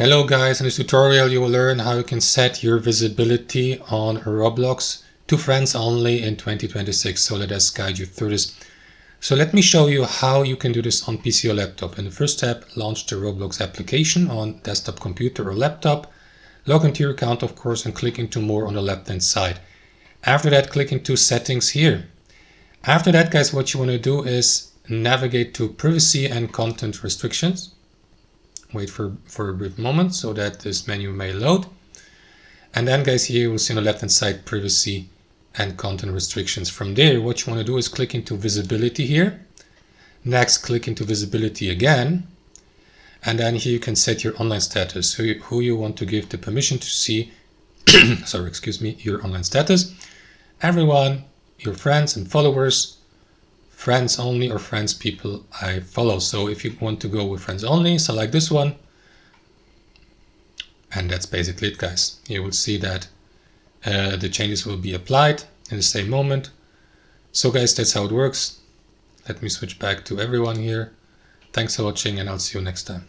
Hello guys, in this tutorial you will learn how you can set your visibility on Roblox to friends only in 2026. So let us guide you through this. So let me show you how you can do this on PC or laptop. In the first step, launch the Roblox application on desktop computer or laptop. Log into your account, of course, and click into more on the left hand side. After that, click into settings here. After that, guys, what you want to do is navigate to privacy and content restrictions. Wait for a brief moment so that this menu may load. And then guys, here you will see on the left hand side privacy and content restrictions. From there, what you want to do is click into visibility here. Next, click into visibility again. And then here you can set your online status, who you want to give the permission to see your online status. Everyone, your friends and followers, friends only or friends people I follow. So if you want to go with friends only, select this one. And that's basically it, guys. You will see that the changes will be applied in the same moment. So guys, that's how it works. Let me switch back to everyone here. Thanks for watching and I'll see you next time.